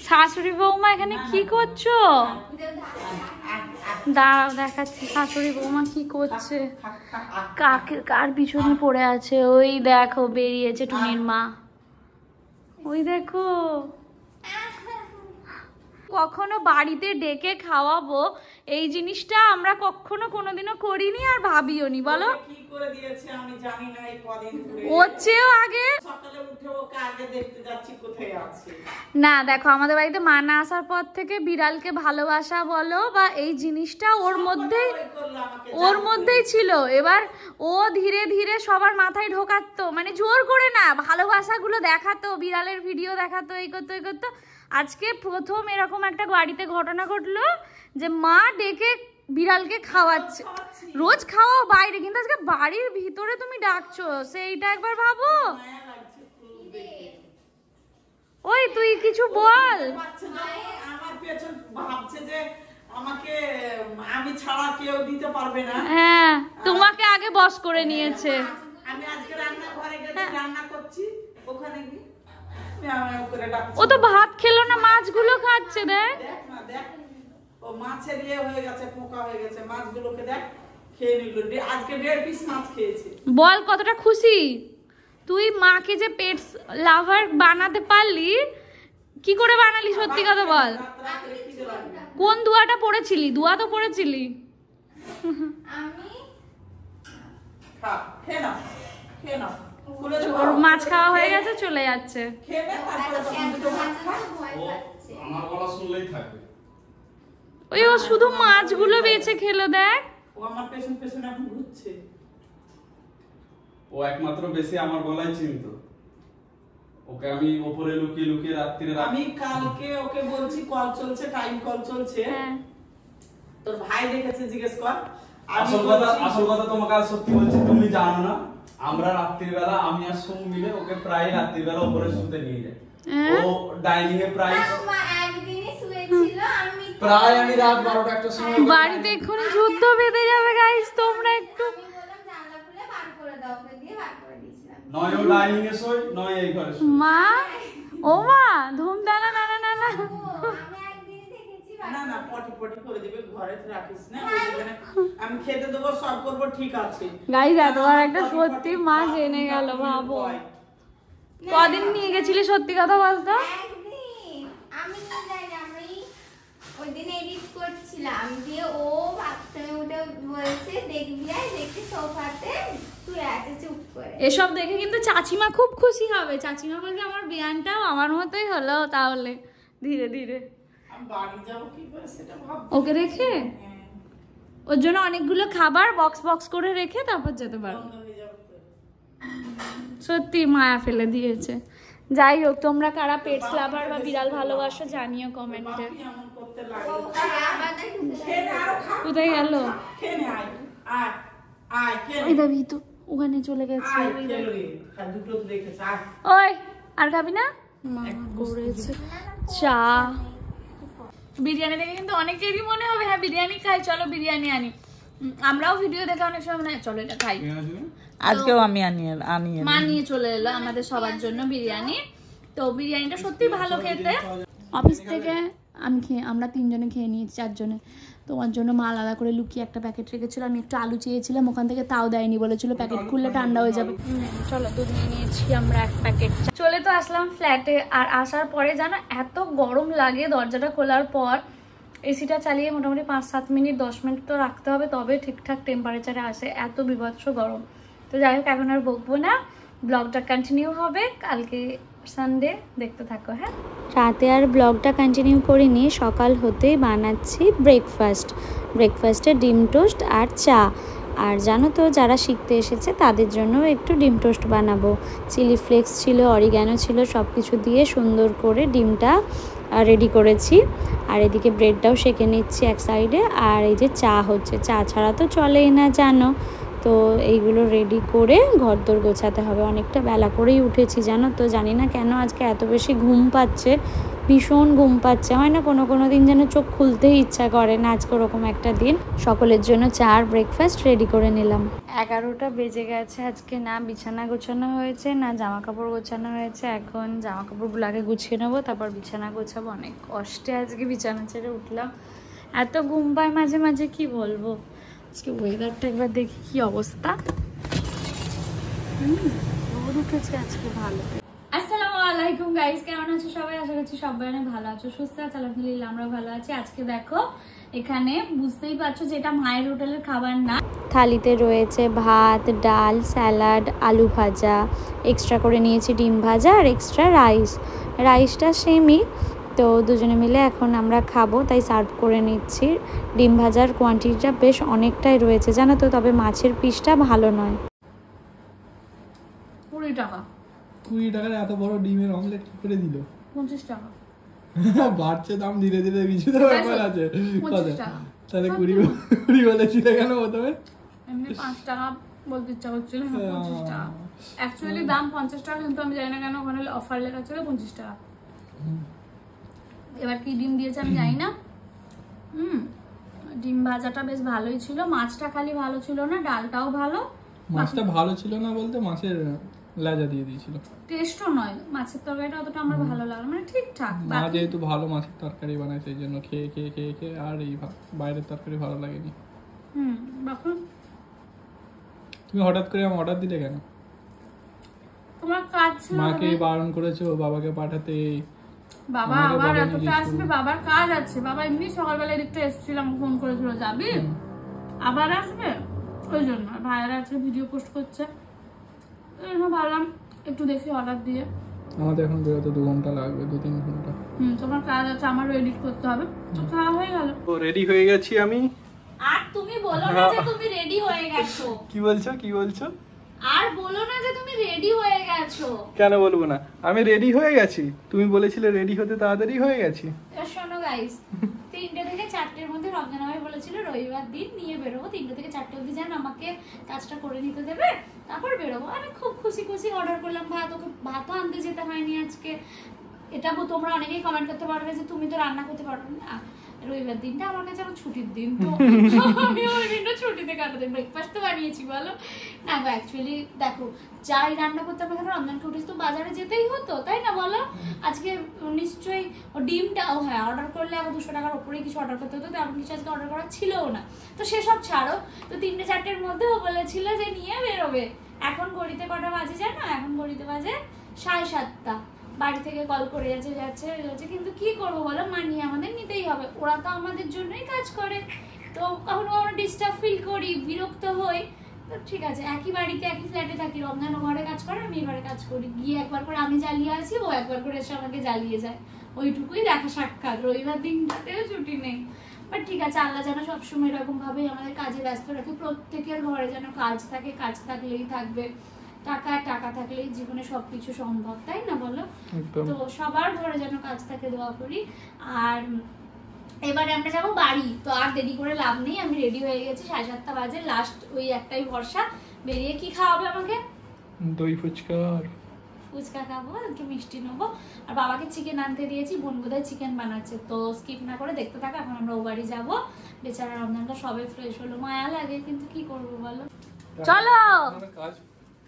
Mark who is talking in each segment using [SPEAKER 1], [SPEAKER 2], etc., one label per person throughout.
[SPEAKER 1] শাশুড়ি বৌমা এখানে কি করছো? দাঁড়াও দেখাচ্ছি শাশুড়ি বৌমা কি করছে। কার পিছনে পড়ে আছে? ওই দেখো বেরিয়েছে টুনির মা, ওই দেখো। কখনো বাড়িতে ডেকে খাওয়াবো এই জিনিসটা আমরা কখনো কোনোদিনও করিনি আর ভাবিও নি। বলো
[SPEAKER 2] কি করে দিয়েছে আমি জানি না। এই কদিন ধরে
[SPEAKER 1] ওর চেয়েও আগে
[SPEAKER 2] সকালে উঠে ওকে আগে দেখতে যাচ্ছি কোথায় আছে।
[SPEAKER 1] না দেখো আমাদের বাড়িতে মা না আসার পর থেকে বিড়ালকে ভালোবাসা বলো বা এই জিনিসটা ওর মধ্যেই ছিল। এবার ও ধীরে ধীরে সবার মাথায় ঢোকাতো, মানে জোর করে না, ভালোবাসাগুলো দেখাতো, বিড়ালের ভিডিও দেখাতো, এই করতো এই করতো। আজকে প্রথম এরকম একটা বাড়িতে ঘটনা ঘটলো যে মা ডেকে বিড়ালকে খাওয়াচ্ছে। রোজ খাওয়াও বাইরে, কিন্তু আজকে বাড়ির ভিতরে তুমি ডাকছো, সেইটা একবার ভাবো। ওই তুই কিছু বল।
[SPEAKER 2] আমার পেছন ভাবছে যে আমাকে আমি ছাড়া কেউ দিতে পারবে না।
[SPEAKER 1] হ্যাঁ তোমাকে আগে বস করে নিয়েছে।
[SPEAKER 2] আমি আজকে রান্না ঘরে গেছি, রান্না করছি, ওখানে গিয়ে
[SPEAKER 1] ও তো ভাত খেলো না, মাছগুলো খাচ্ছে। দেখ
[SPEAKER 2] না দেখ, ও মাছের ইয়ে হয়ে গেছে, পোকা হয়ে গেছে, মাছগুলোকে দেখ খেয়ে নিল। আজকে 1.5 পিস মাছ খেয়েছে।
[SPEAKER 1] বল কতটা খুশি তুই। মাকে যে পেটস লাভার বানাতে পারলি, কি করে বানালি সত্যি কথা বল। কোন দুয়াটা পড়েছিলি? দুয়া তো পড়েছিলি। ওর মাছ খাওয়া হয়ে গেছে, চলে যাচ্ছে। ওই ও শুধু মাছগুলো বেছে খেলো। দেখ
[SPEAKER 2] ও আমার পেছন পেছন এখন ঘুরছে।
[SPEAKER 3] ও একমাত্র বেশি আমার গলায় চিনতো। ওকে আমি উপরে লুকিয়ে লুকিয়ে রাত্রিরে
[SPEAKER 2] আমি কালকে ওকে বলছি কল চলছে, টাইম কল চলছে, তোর ভাই দেখেছে, জিজ্ঞেস কর।
[SPEAKER 3] আসল কথা তোমাকে আর সত্যি বলছি, তুমি জানো না আমরা রাত্রিবেলা আমি আর সোম মিলে ওকে প্রায় রাত্রিবেলা উপরে শুতে নিয়ে যাই। ও ডাইনিং এ প্রায় আমি রাত 12টা একটা সময়
[SPEAKER 1] বাড়িতে এখন যুদ্ধ বেঁধে যাবে গাইস, তোমরা একটু
[SPEAKER 3] নয় ও ডাইনিং এ শোয়, নয় এই ঘরে শোয়।
[SPEAKER 1] মা ও মা ধুমধানা না না না না
[SPEAKER 2] না না পটি পটি করে দিবে, ঘরে রাখিস না। আমি খেতে দেবো, সব করবো, ঠিক আছে
[SPEAKER 1] গাইস। এতবার একটা সত্যি মা জেনে গেল, ভাবো। কদিন নিয়ে গেছিলি সত্যি কথা বলতো?
[SPEAKER 4] আমি ওইদিন এডিট করছিলাম, দিয়ে ও বাথরুমে উঠে বলছে দেখবি আর দেখি সোফাতে তুই আছে চুপ করে।
[SPEAKER 1] এসব দেখে কিন্তু চাচিমা খুব খুশি হবে। চাচিমা বলবে আমার বিয়ানটাও আমার মতোই হলো তাহলে। ধীরে ধীরে
[SPEAKER 2] আমি বাড়ি যাব কি করে সেটা ভাব।
[SPEAKER 1] ওকে রেখে ওর জন্য অনেকগুলো খাবার বক্স বক্স করে রেখে তারপর যেতে পারো। সত্যি মায়া ফেলে দিয়েছে। যাই হোক, তোমরা কারা পেটস লাভার বা বিড়াল ভালোবাসো জানিও কমেন্টে। কোথায় গেল? ওই দাবি তো ওখানে চলে গেছে। ওই আর খাবি না? মা করেছে চা। বিরিয়ানি দেখে কিন্তু অনেকেরই মনে হবে হ্যাঁ বিরিয়ানি খাই, চলো বিরিয়ানি আনি। আমরাও ভিডিও দেখে অনেক সময় মনে হয় চলো এটা খাই।
[SPEAKER 2] আজকেও আমি
[SPEAKER 1] মা নিয়ে চলে এলো আমাদের সবার জন্য বিরিয়ানি। তো বিরিয়ানিটা সত্যি ভালো খেতে। অফিস থেকে আমরা 3 জনে খেয়ে নিয়েছি, 4 জনে। তোমার জন্য মা আলাদা করে লুকিয়ে একটা প্যাকেট রেখেছিল। আমি একটু আলু চেয়েছিলাম, ওখান থেকে তাও দেয়নি, বলেছিল প্যাকেট খুললে ঠান্ডা হয়ে যাবে। চলো দুধ নিয়ে নিয়েছি আমরা 1 প্যাকেট। চলে তো আসলাম ফ্ল্যাটে। আর আসার পরে জানো এত গরম লাগে, দরজাটা খোলার পর এসিটা চালিয়ে মোটামুটি 5-7 মিনিট 10 মিনিট তো রাখতে হবে, তবে ঠিকঠাক টেম্পারেচারে আসে। এত বিভৎস গরম। তো যাই হোক এখন আর বকবো না, ব্লগটা কন্টিনিউ হবে কালকে সানডে, দেখতে থাকো। হ্যাঁ, রাতে আর ব্লগটা কন্টিনিউ করিনি, সকাল হতেই বানাচ্ছি ব্রেকফাস্টে ডিম টোস্ট আর চা। আর জানো তো যারা শিখতে এসেছে তাদের জন্য একটু ডিম টোস্ট বানাবো। চিলি ফ্লেক্স ছিল, অরিগ্যানো ছিল, সব কিছু দিয়ে সুন্দর করে ডিমটা রেডি করেছি। আর এদিকে ব্রেডটাও সেঁকে নিচ্ছি এক সাইডে। আর এই যে চা হচ্ছে, চা ছাড়া তো চলেই না জানো। তো এইগুলো রেডি করে ঘরদোর গোছাতে হবে। অনেকটা বেলা করেই উঠেছি জানো তো, জানি না কেন আজকে এত বেশি ঘুম পাচ্ছে। ভীষণ ঘুম পাচ্ছে, হয় না কোনো কোনো দিন যেন চোখ খুলতেই ইচ্ছা করে না। আজকে ওরকম একটা দিন। সকলের জন্য চা আর ব্রেকফাস্ট রেডি করে নিলাম। 11টা বেজে গেছে। আজকে না বিছানা গোছানো হয়েছে না জামা কাপড় গোছানো হয়েছে। এখন জামা কাপড়গুলো আগে গুছিয়ে নেবো, তারপর বিছানা গোছাবো। অনেক কষ্টে আজকে বিছানা ছেড়ে উঠলাম, এত ঘুম পায় মাঝে মাঝে কি বলবো। আজকে ওয়েদারটা একবার দেখি কি অবস্থা। রোদ উঠেছে আজকে ভালো। আসসালামু আলাইকুম গাইস, কেমন আছো সবাই? আশা করছি সবাই অনেক ভালো আছো, সুস্থ আছো। আলহামদুলিল্লাহ আমরা ভালো আছি। আজকে দেখো এখানে বুঝতেই পারছো যেটা মায়ের হোটেলের খাবার না। থালিতে রয়েছে ভাত, ডাল, স্যালাড, আলু ভাজা, এক্সট্রা করে নিয়েছি ডিম ভাজা আর এক্সট্রা রাইসটা সেমই। তো দুজনে মিলে এখন আমরা খাবো, তাই সার্ভ করে নিচ্ছি। ডিম ভাজার কোয়ান্টিটিটা বেশ অনেকটাই রয়েছে জানো তো, তবে মাছের পিসটা ভালো নয়। 20 টাকা।
[SPEAKER 5] 20 টাকার এত বড় ডিমের অমলেট কি করে দিল?
[SPEAKER 1] 50 টাকা।
[SPEAKER 5] বাড়ছে দাম ধীরে ধীরে, কিছু তো ব্যাপার আছে।
[SPEAKER 1] 25 টাকা।
[SPEAKER 5] তাহলে 20 বলেছিলে কেন প্রথমে?
[SPEAKER 1] এমনি 5 টাকা বলতে ইচ্ছা করছিল, 50 টাকা। অ্যাকচুয়ালি দাম 50 টাকা, কিন্তু আমি জানি না কেন ওখানে অফার লেখা ছিল 25 টাকা। এবার কি ডিম দিয়েছে আমি জানি না। ডিম ভাজাটা বেশ ভালোই ছিল, মাছটা খালি ভালো ছিল না, ডালটাও ভালো।
[SPEAKER 5] মাছটা ভালো ছিল না বলতে মাছের লেজা দিয়ে দিয়েছিল।
[SPEAKER 1] টেস্টও নয়, মাছের তরকারিটা অতটা আমার ভালো লাগলো, মানে ঠিকঠাক।
[SPEAKER 5] মা যেহেতু ভালো মাছের তরকারি বানায় সেই জন্য খেয়ে খেয়ে খেয়ে খেয়ে আর এই বাইরের তরকারি ভালো লাগেনি।
[SPEAKER 1] বাকি
[SPEAKER 5] তুমি হঠাৎ করে আমার অর্ডার দিলে কেন?
[SPEAKER 1] তোমার কাজ ছিল,
[SPEAKER 5] মাকে বারণ করেছো বাবাকে পাঠাতে।
[SPEAKER 1] বাবা আবার এতটা আসবে, বাবার কাজ আছে। বাবা এমনি সকালবেলা একটু এসেছিলাম, ফোন করেছিল যাবি, আবার আসবে, ওই জন্য। ভাইয়ারা আজকে ভিডিও পোস্ট করছে, ভাবলাম একটু দেখি অর্ডার দিয়ে।
[SPEAKER 5] আমাদের এখন বেরোতে 2 ঘন্টা লাগবে, 2-3 ঘন্টা।
[SPEAKER 1] তোমার কাজ আছে, আমারও এডিট করতে হবে। তো খাওয়া হয়ে গেল।
[SPEAKER 5] তো রেডি হয়ে গেছি আমি।
[SPEAKER 1] আর তুমি বলো না যে তুমি রেডি হয়ে গেছো।
[SPEAKER 5] কি বলছো?
[SPEAKER 1] আর বলো না যে তুমি রেডি হয়ে গেছো।
[SPEAKER 5] কেন বলবো না, আমি রেডি হয়ে গেছি। তুমি বলেছিলে রেডি হতে, তাড়াতাড়ি হয়ে গেছি।
[SPEAKER 1] শোনো গাইস, 3টে থেকে 4টের মধ্যে রমজান ভাই বলেছিল রবিবার দিন নিয়ে বেরোবো। 3টে থেকে 4টে অবধি যেন আমাকে কাজটা করে নিতে দেবে, তারপর বেরোবো। আমি খুব খুশি অর্ডার করলাম ভাত। ওকে ভাতও আনতে যেতে হয়নি আজকে। এটা তোমরা অনেকেই কমেন্ট করতে পারবে যে তুমি তো রান্না করতে পারবে না। রবিবার দিনটা আমার কাছে আমার ছুটির দিন, তো আমি ওই দিনটা ছুটিতে কাটাতে ব্রেকফাস্ট তো বানিয়েছি বলো না। অ্যাকচুয়ালি দেখো, যাই রান্না করতে হবে কেন, রমজানকে উঠেছি তো বাজারে যেতেই হতো, তাই না বলো? আজকে নিশ্চয়ই ডিমটাও হ্যাঁ অর্ডার করলে আবার 200 টাকার উপরেই কিছু অর্ডার করতে হতো, তেমন কিছু আজকে অর্ডার করা ছিলও না। তো সেসব ছাড়ো, তো 3টে-4টের মধ্যে ও বলেছিল যে নিয়ে বেরোবে। এখন ঘড়িতে কটা বাজে জানো? এখন ঘড়িতে বাজে 7:30। বাড়ি থেকে কল করে যাচ্ছে, কিন্তু কি করবো বলো, মানিয়ে আমাদের নিতেই হবে। ওরা তো আমাদের জন্যই কাজ করে, তো কখনো আমরা ডিস্টার্ব ফিল করি, বিরক্ত হই। তো ঠিক আছে, একই বাড়িতে একই ফ্ল্যাটে থাকি, রমজান ও ঘরে কাজ করে, আমি এবারে কাজ করি। গিয়ে একবার করে আমি জ্বালিয়ে আসি, ও একবার করে এসে আমাকে জ্বালিয়ে যায়। ওইটুকুই দেখা সাক্ষাৎ। রবিবার দিনটাতেও ছুটি নেই। বাট ঠিক আছে, আল্লাহ যেন সবসময় এরকম ভাবেই আমাদের কাজে ব্যস্ত রাখে। প্রত্যেকের ঘরে যেন কাজ থাকে, কাজ থাকলেই থাকবে। টাকা থাকলেই জীবনে সবকিছু সম্ভব, তাই না বলো? তো সবার ঘরে যেন কাজ থাকে, দোয়া করি। আর এবারে আমরা যাবো বাড়ি, তো আর দেরি করে লাভ নেই। আমি রেডি হয়ে গেছি, 7:30 বাজে। লাস্ট ওই একটাই ভরসা, বেরিয়ে কি খাওয়াবে আমাকে?
[SPEAKER 5] দই ফুচকা
[SPEAKER 1] খাবো, একটু মিষ্টি নেবো। আর বাবাকে চিকেন আনতে দিয়েছি, বোন বোধহয় চিকেন বানাচ্ছে, তো স্কিপ না করে দেখতে থাকো। এখন আমরা ও বাড়ি যাবো। বেচারা রমজানটা সবে ফ্রেশ হলো, মায়া লাগে, কিন্তু কি করবো বলো। চলো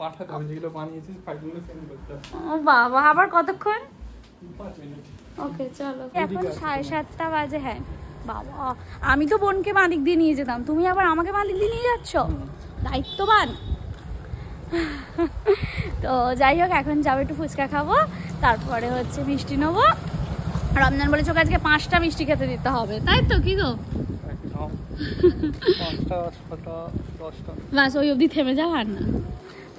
[SPEAKER 5] পাঠাতে হবে, যেগুলো বানিয়েছিস ফাইলগুলো সেন্ড করতে হবে।
[SPEAKER 1] ও বাবা, আবার কতক্ষণ?
[SPEAKER 5] 5 মিনিট।
[SPEAKER 1] ওকে চলো। এখন 7:30 বাজে। হ্যাঁ বাবা, আমি তো বোনকে মালিক দিয়ে নিয়ে যেতাম, তুমি আবার আমাকে মালিক দিয়ে নিয়ে যাচ্ছ, দায়িত্ববান। তো যাই হোক, এখন যাবো একটু ফুচকা খাবো, তারপরে হচ্ছে মিষ্টি নেবো। রমজান বলেছে ওকে আজকে 5টা মিষ্টি খেতে দিতে হবে, তাই তো? কি গো,
[SPEAKER 5] 5টা 6টা 10টা
[SPEAKER 1] বাস ওই অবধি থেমে যাও আর না।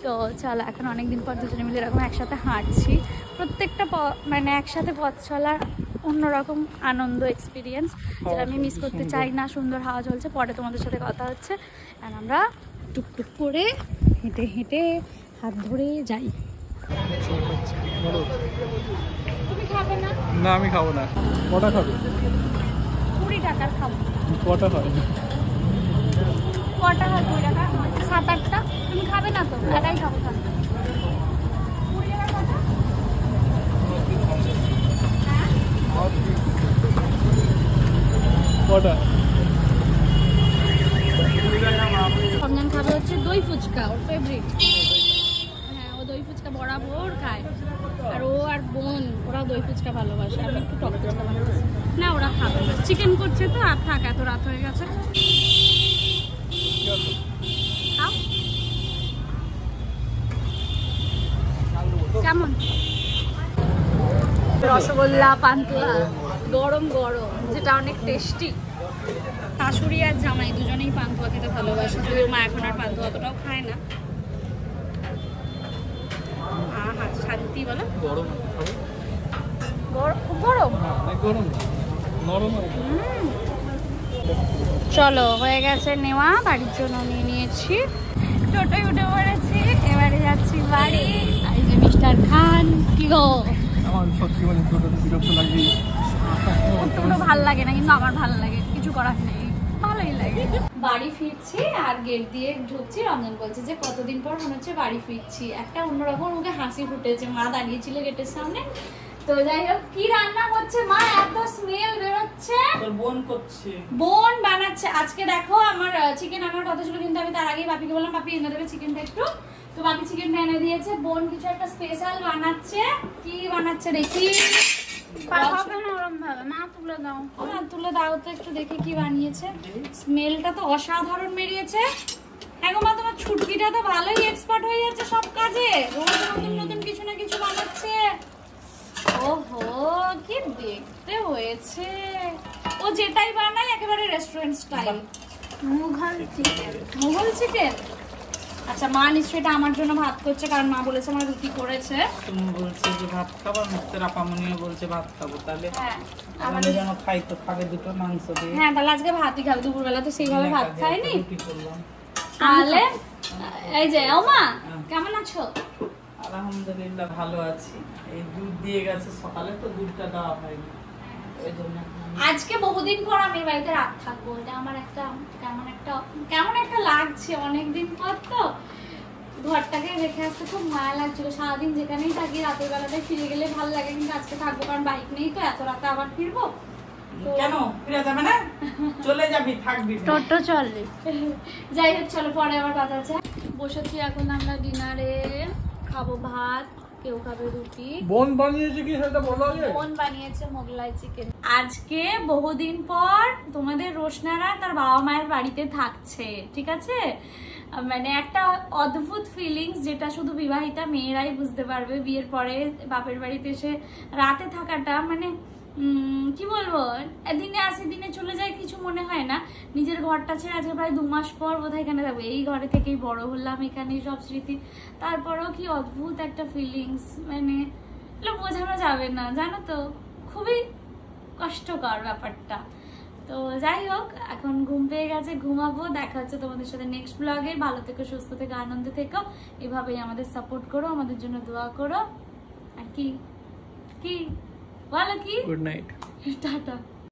[SPEAKER 1] তো চলো, এখন অনেকদিন পর দুজনে মিলে এরকম একসাথে হাঁটছি। প্রত্যেকটা মানে একসাথে পথ চলার অন্যরকম আনন্দ, এক্সপিরিয়েন্স, যেটা আমি মিস করতে চাই না। সুন্দর হাওয়া চলছে, পরে তোমাদের সাথে কথা হচ্ছে। আর আমরা টুকটুক করে হেঁটে হেঁটে হাত ধরে যাই। তুমি খাবে না?
[SPEAKER 5] না আমি খাবো না। কটা খাবে?
[SPEAKER 1] 20 টাকার খাবো।
[SPEAKER 5] কটা হয়?
[SPEAKER 1] কটা হয়? 20 টাকা, 7-8টা। তুমি খাবে না তো? একাই খাবো। 20 টাকা কটা?
[SPEAKER 5] কটা
[SPEAKER 1] রমজান খাবে হচ্ছে দই ফুচকা, ওর ফেভারিট। হ্যাঁ, ও দই ফুচকা বরাবর খায়। আর ও আর বোন ওরা দই ফুচকা ভালোবাসে, আমি একটু টক ফুচকা ভালোবাসি না, ওরা খাবে না। চিকেন করছে তো, আর থাক, এত রাত হয়ে গেছে। খাও। কেমন রসগোল্লা, পান্তুয়া, গরম গরম, যেটা অনেক টেস্টি। শাশুড়ি আর জামাই দুজনেই পান্তুয়া খেতে ভালোবাসে, যদিও মা এখন আর পান্তুয়া অতটাও খায় না। আহা, শান্তি বলো।
[SPEAKER 5] গরম
[SPEAKER 1] খুব গরম।
[SPEAKER 5] গরম নরম।
[SPEAKER 1] চলো, হয়ে গেছে নেওয়া, বাড়ির জন্য নিয়ে নিয়েছি। টোটোয় উঠে পড়েছি, এবারে যাচ্ছি বাড়ি। এই যে মিস্টার খান। কি গো,
[SPEAKER 5] আমার সত্যি মানে টোটোতে বিরক্ত লাগে।
[SPEAKER 1] কোনো ভাল লাগে না, কিন্তু আমার ভালো লাগে, কিছু করার নেই, ভালোই লাগে। বাড়ি ফিরছি আর গেট দিয়ে ঢুকছি। রমজান বলছে যে কতদিন পর মনে হচ্ছে বাড়ি ফিরছি। একটা অন্যরকম মুখে হাসি ফুটেছে। মা দাঁড়িয়েছিল গেটের সামনে। তো যাই হোক, কি রান্না করছে মা? এত স্মেল বেরোচ্ছে।
[SPEAKER 2] তোর বোন করছে,
[SPEAKER 1] বোন বানাচ্ছে। আজকে দেখো আমার চিকেন আনার কথা ছিল, কিন্তু আমি তার আগেই বাপিকে বললাম বাপি এনে দেবে চিকেনটা একটু। তো বাপি চিকেনটা এনে দিয়েছে। বোন কিছু একটা স্পেশাল বানাচ্ছে। কি বানাচ্ছে দেখি। তুলে দাও তো একটু দেখি কি বানিয়েছে। স্মেলটা তো অসাধারণ বেরিয়েছে। এখন মা তোমার ছুটকিটা তো ভালোই এক্সপার্ট হয়ে যাচ্ছে সব কাজে, রোজ নতুন নতুন কিছু না কিছু বানাচ্ছে। ওহো, কি দেখতে হয়েছে। ও যেটাই বানায় একেবারে রেস্টুরেন্ট স্টাইল। মুঘল চিকেন। আচ্ছা, মা নিশ্চয়ই এটা আমার জন্য ভাত করছে, কারণ মা বলেছে আমার রুটি করেছে।
[SPEAKER 2] তুমি বলছে যে ভাত খাবার, মুক্তের আপামনিও বলছে ভাত খাবো, তাহলে
[SPEAKER 1] হ্যাঁ,
[SPEAKER 2] আমাদের যেন খাই তো খাবে দুটো মাংস দিয়ে।
[SPEAKER 1] হ্যাঁ, তাহলে আজকে ভাতই খাবে। দুপুরবেলা তো সেইভাবে ভাত খাইনি।
[SPEAKER 2] রুটি করলাম।
[SPEAKER 1] তাহলে এই যে ও মা, কেমন আছো?
[SPEAKER 2] আলহামদুলিল্লাহ ভালো আছি। এই দুধ দিয়ে গেছে সকালে, তো দুধটা দেওয়া হয়নি, ওই জন্য।
[SPEAKER 1] আজকে বহুদিন পর আমি বাড়িতে রাত থাকবো। এটা আমার একটা কেমন একটা লাগছে। অনেকদিন পর তো ঘরটাকে রেখে আসতে খুব মায়া লাগছিল। সারাদিন যেখানেই থাকি রাতের বেলাটায় ফিরে গেলে ভালো লাগে, কিন্তু আজকে থাকবো কারণ বাইক নেই, তো এত রাতে আবার ফিরবো।
[SPEAKER 2] কেন ফিরে যাবে না? চলে যাবি, থাকবি না।
[SPEAKER 1] টোটো চলে। যাই হোক, চলো পরে আবার কথা আছে। বসেছি এখন আমরা ডিনারে, খাবো ভাত, কেউ খাবে রুটি।
[SPEAKER 5] বোন বানিয়েছে কি সেটা বলো আগে।
[SPEAKER 1] বোন বানিয়েছে মোগলাই চিকেন। আজকে বহুদিন পর তোমাদের রোশনারা তার বাবা মায়ের বাড়িতে থাকছে, ঠিক আছে? মানে একটা অদ্ভুত ফিলিংস, যেটা শুধু বিবাহিতা মেয়েরাই বুঝতে পারবে। বিয়ের পরে বাপের বাড়িতে এসে রাতে থাকাটা, মানে কি বলবো, দিনে আসি দিনে চলে যায়, কিছু মনে হয় না। নিজের ঘরটা ছেড়ে আজকে প্রায় 2 মাস পর বোধহয় এখানে থাকবো। এই ঘরে থেকেই বড় হলাম, এখানেই সব স্মৃতি। তারপরেও কি অদ্ভুত একটা ফিলিংস, মানে বোঝানো যাবে না, জানো তো, খুবই কষ্টকর ব্যাপারটা। তো যাই হোক, এখন ঘুম পেয়ে গেছে, ঘুমাবো। দেখা হচ্ছে তোমাদের সাথে নেক্সট ব্লগে। ভালো থেকো, সুস্থ থেকো, আনন্দে থেকো। এভাবেই আমাদের সাপোর্ট করো, আমাদের জন্য দোয়া করো। আর কি কি বলো, কি?
[SPEAKER 5] Good night,
[SPEAKER 1] tata.